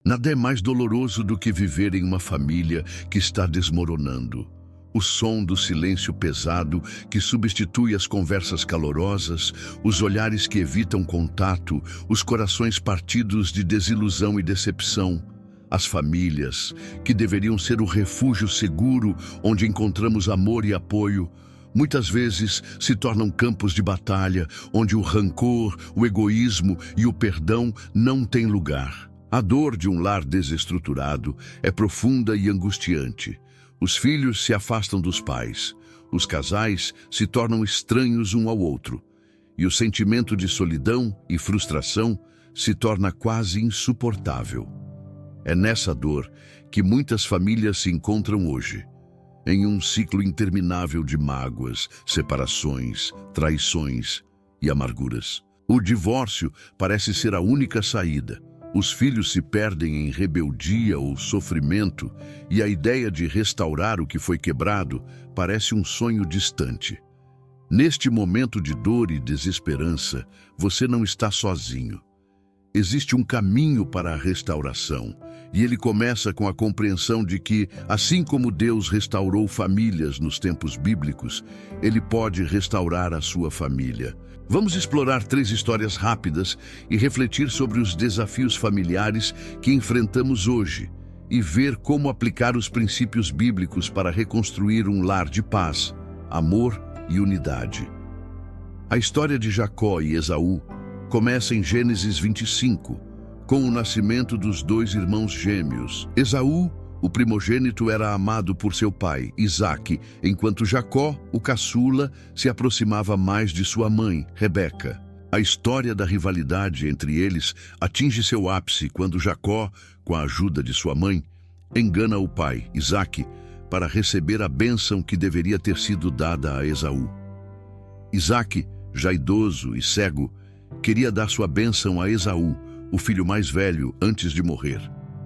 Nada é mais doloroso do que viver em uma família que está desmoronando. O som do silêncio pesado que substitui as conversas calorosas, os olhares que evitam contato, os corações partidos de desilusão e decepção. As famílias, que deveriam ser o refúgio seguro onde encontramos amor e apoio, muitas vezes se tornam campos de batalha onde o rancor, o egoísmo e o perdão não têm lugar. A dor de um lar desestruturado é profunda e angustiante. Os filhos se afastam dos pais, os casais se tornam estranhos um ao outro, e o sentimento de solidão e frustração se torna quase insuportável. É nessa dor que muitas famílias se encontram hoje, em um ciclo interminável de mágoas, separações, traições e amarguras. O divórcio parece ser a única saída. Os filhos se perdem em rebeldia ou sofrimento e a ideia de restaurar o que foi quebrado parece um sonho distante. Neste momento de dor e desesperança, você não está sozinho. Existe um caminho para a restauração, e ele começa com a compreensão de que, assim como Deus restaurou famílias nos tempos bíblicos, Ele pode restaurar a sua família. Vamos explorar 3 histórias rápidas e refletir sobre os desafios familiares que enfrentamos hoje e ver como aplicar os princípios bíblicos para reconstruir um lar de paz, amor e unidade. A história de Jacó e Esaú começa em Gênesis 25, com o nascimento dos 2 irmãos gêmeos. Esaú, o primogênito, era amado por seu pai, Isaque, enquanto Jacó, o caçula, se aproximava mais de sua mãe, Rebeca. A história da rivalidade entre eles atinge seu ápice quando Jacó, com a ajuda de sua mãe, engana o pai, Isaque, para receber a bênção que deveria ter sido dada a Esaú. Isaque, já idoso e cego, queria dar sua bênção a Esaú, o filho mais velho, antes de morrer.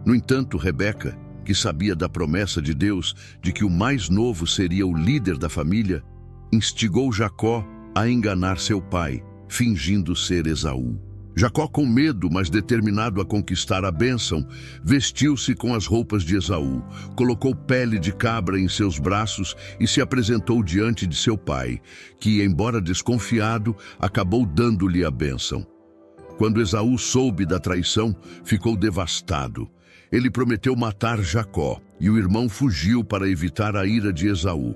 No entanto, Rebeca, que sabia da promessa de Deus de que o mais novo seria o líder da família, instigou Jacó a enganar seu pai, fingindo ser Esaú. Jacó, com medo, mas determinado a conquistar a bênção, vestiu-se com as roupas de Esaú, colocou pele de cabra em seus braços e se apresentou diante de seu pai, que, embora desconfiado, acabou dando-lhe a bênção. Quando Esaú soube da traição, ficou devastado. Ele prometeu matar Jacó, e o irmão fugiu para evitar a ira de Esaú.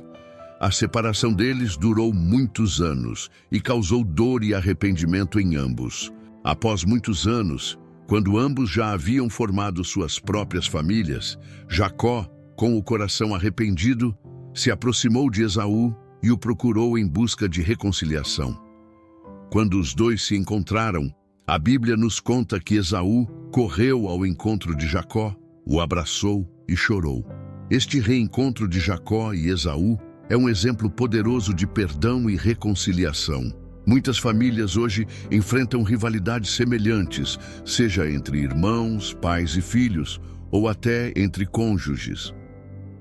A separação deles durou muitos anos e causou dor e arrependimento em ambos. Após muitos anos, quando ambos já haviam formado suas próprias famílias, Jacó, com o coração arrependido, se aproximou de Esaú e o procurou em busca de reconciliação. Quando os dois se encontraram, a Bíblia nos conta que Esaú correu ao encontro de Jacó, o abraçou e chorou. Este reencontro de Jacó e Esaú é um exemplo poderoso de perdão e reconciliação. Muitas famílias hoje enfrentam rivalidades semelhantes, seja entre irmãos, pais e filhos, ou até entre cônjuges.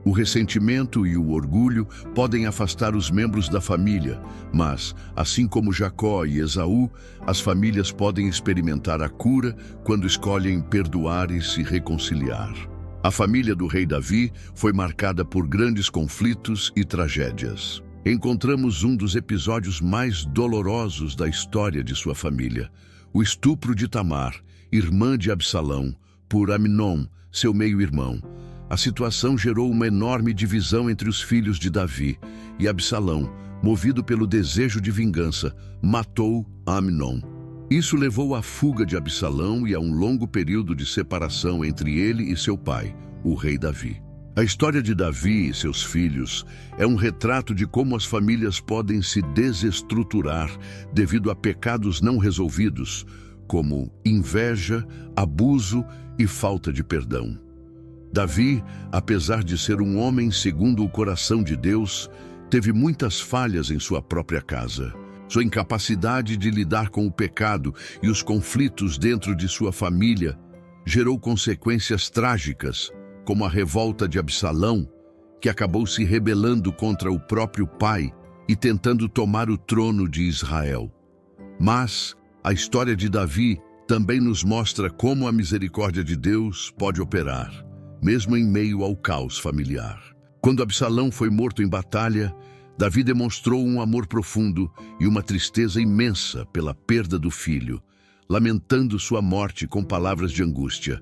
O ressentimento e o orgulho podem afastar os membros da família, mas, assim como Jacó e Esaú, as famílias podem experimentar a cura quando escolhem perdoar e se reconciliar. A família do rei Davi foi marcada por grandes conflitos e tragédias. Encontramos um dos episódios mais dolorosos da história de sua família: o estupro de Tamar, irmã de Absalão, por Amnon, seu meio-irmão. A situação gerou uma enorme divisão entre os filhos de Davi, e Absalão, movido pelo desejo de vingança, matou Amnon. Isso levou à fuga de Absalão e a um longo período de separação entre ele e seu pai, o rei Davi. A história de Davi e seus filhos é um retrato de como as famílias podem se desestruturar devido a pecados não resolvidos, como inveja, abuso e falta de perdão. Davi, apesar de ser um homem segundo o coração de Deus, teve muitas falhas em sua própria casa. Sua incapacidade de lidar com o pecado e os conflitos dentro de sua família gerou consequências trágicas, como a revolta de Absalão, que acabou se rebelando contra o próprio pai e tentando tomar o trono de Israel. Mas a história de Davi também nos mostra como a misericórdia de Deus pode operar, mesmo em meio ao caos familiar. Quando Absalão foi morto em batalha, Davi demonstrou um amor profundo e uma tristeza imensa pela perda do filho, lamentando sua morte com palavras de angústia.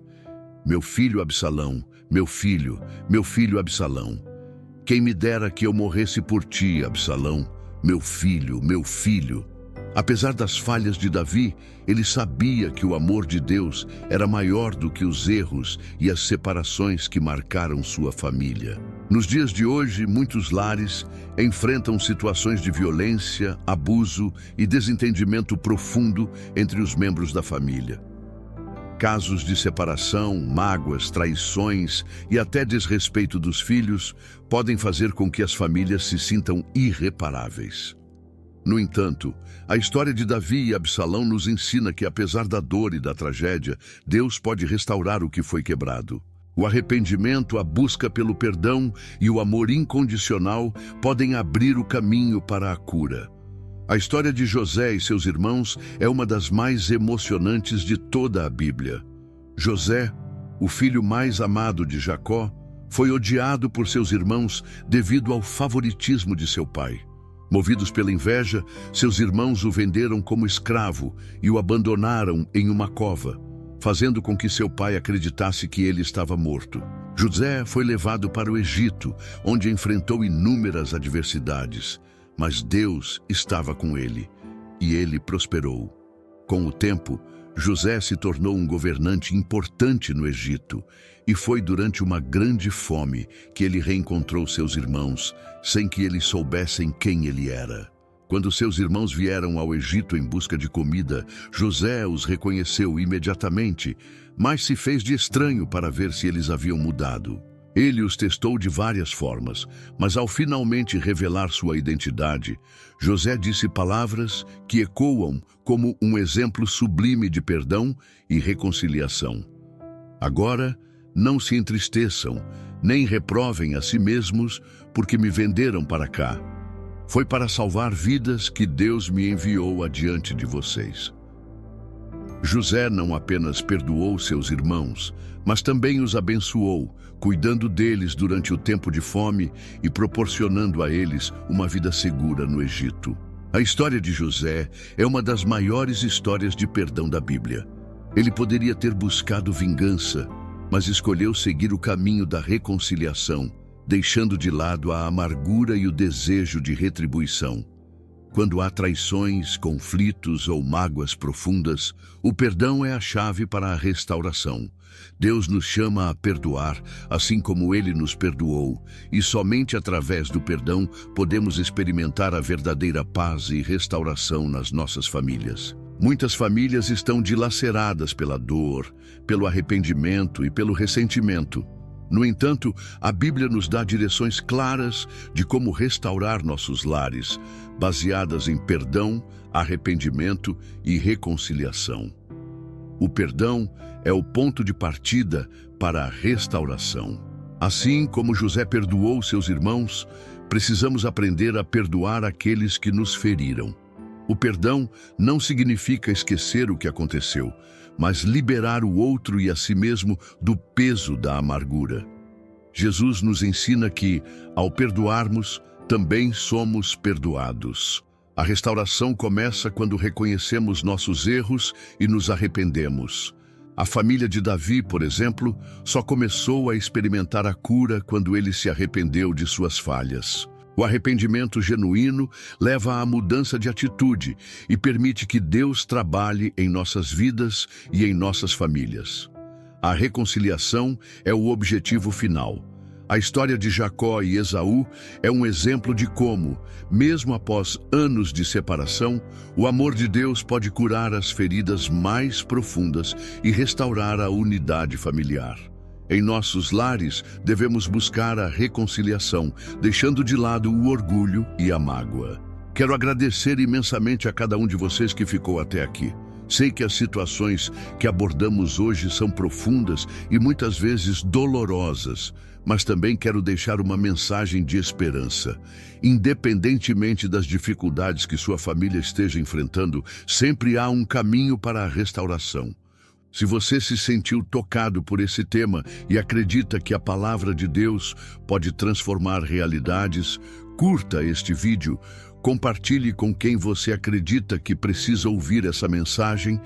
Meu filho Absalão, meu filho Absalão. Quem me dera que eu morresse por ti, Absalão, meu filho, meu filho. Apesar das falhas de Davi, ele sabia que o amor de Deus era maior do que os erros e as separações que marcaram sua família. Nos dias de hoje, muitos lares enfrentam situações de violência, abuso e desentendimento profundo entre os membros da família. Casos de separação, mágoas, traições e até desrespeito dos filhos podem fazer com que as famílias se sintam irreparáveis. No entanto, a história de Davi e Absalão nos ensina que, apesar da dor e da tragédia, Deus pode restaurar o que foi quebrado. O arrependimento, a busca pelo perdão e o amor incondicional podem abrir o caminho para a cura. A história de José e seus irmãos é uma das mais emocionantes de toda a Bíblia. José, o filho mais amado de Jacó, foi odiado por seus irmãos devido ao favoritismo de seu pai. Movidos pela inveja, seus irmãos o venderam como escravo e o abandonaram em uma cova, fazendo com que seu pai acreditasse que ele estava morto. José foi levado para o Egito, onde enfrentou inúmeras adversidades, mas Deus estava com ele, e ele prosperou. Com o tempo, José se tornou um governante importante no Egito, e foi durante uma grande fome que ele reencontrou seus irmãos, sem que eles soubessem quem ele era. Quando seus irmãos vieram ao Egito em busca de comida, José os reconheceu imediatamente, mas se fez de estranho para ver se eles haviam mudado. Ele os testou de várias formas, mas ao finalmente revelar sua identidade, José disse palavras que ecoam como um exemplo sublime de perdão e reconciliação. Agora, não se entristeçam, nem reprovem a si mesmos, porque me venderam para cá. Foi para salvar vidas que Deus me enviou adiante de vocês. José não apenas perdoou seus irmãos, mas também os abençoou, cuidando deles durante o tempo de fome e proporcionando a eles uma vida segura no Egito. A história de José é uma das maiores histórias de perdão da Bíblia. Ele poderia ter buscado vingança, mas escolheu seguir o caminho da reconciliação, deixando de lado a amargura e o desejo de retribuição. Quando há traições, conflitos ou mágoas profundas, o perdão é a chave para a restauração. Deus nos chama a perdoar, assim como Ele nos perdoou, e somente através do perdão podemos experimentar a verdadeira paz e restauração nas nossas famílias. Muitas famílias estão dilaceradas pela dor, pelo arrependimento e pelo ressentimento. No entanto, a Bíblia nos dá direções claras de como restaurar nossos lares, baseadas em perdão, arrependimento e reconciliação. O perdão é o ponto de partida para a restauração. Assim como José perdoou seus irmãos, precisamos aprender a perdoar aqueles que nos feriram. O perdão não significa esquecer o que aconteceu, mas liberar o outro e a si mesmo do peso da amargura. Jesus nos ensina que, ao perdoarmos, também somos perdoados. A restauração começa quando reconhecemos nossos erros e nos arrependemos. A família de Davi, por exemplo, só começou a experimentar a cura quando ele se arrependeu de suas falhas. O arrependimento genuíno leva à mudança de atitude e permite que Deus trabalhe em nossas vidas e em nossas famílias. A reconciliação é o objetivo final. A história de Jacó e Esaú é um exemplo de como, mesmo após anos de separação, o amor de Deus pode curar as feridas mais profundas e restaurar a unidade familiar. Em nossos lares, devemos buscar a reconciliação, deixando de lado o orgulho e a mágoa. Quero agradecer imensamente a cada um de vocês que ficou até aqui. Sei que as situações que abordamos hoje são profundas e muitas vezes dolorosas, mas também quero deixar uma mensagem de esperança. Independentemente das dificuldades que sua família esteja enfrentando, sempre há um caminho para a restauração. Se você se sentiu tocado por esse tema e acredita que a palavra de Deus pode transformar realidades, curta este vídeo, compartilhe com quem você acredita que precisa ouvir essa mensagem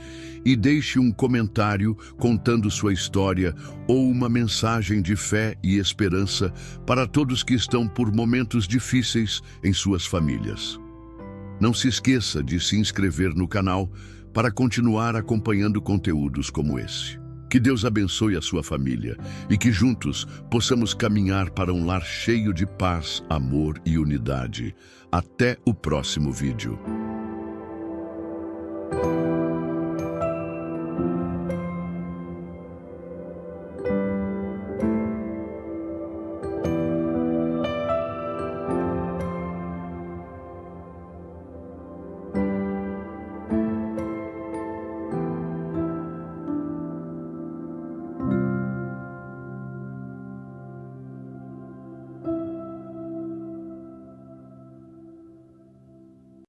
e deixe um comentário contando sua história ou uma mensagem de fé e esperança para todos que estão por momentos difíceis em suas famílias. Não se esqueça de se inscrever no canal para continuar acompanhando conteúdos como esse. Que Deus abençoe a sua família e que juntos possamos caminhar para um lar cheio de paz, amor e unidade. Até o próximo vídeo.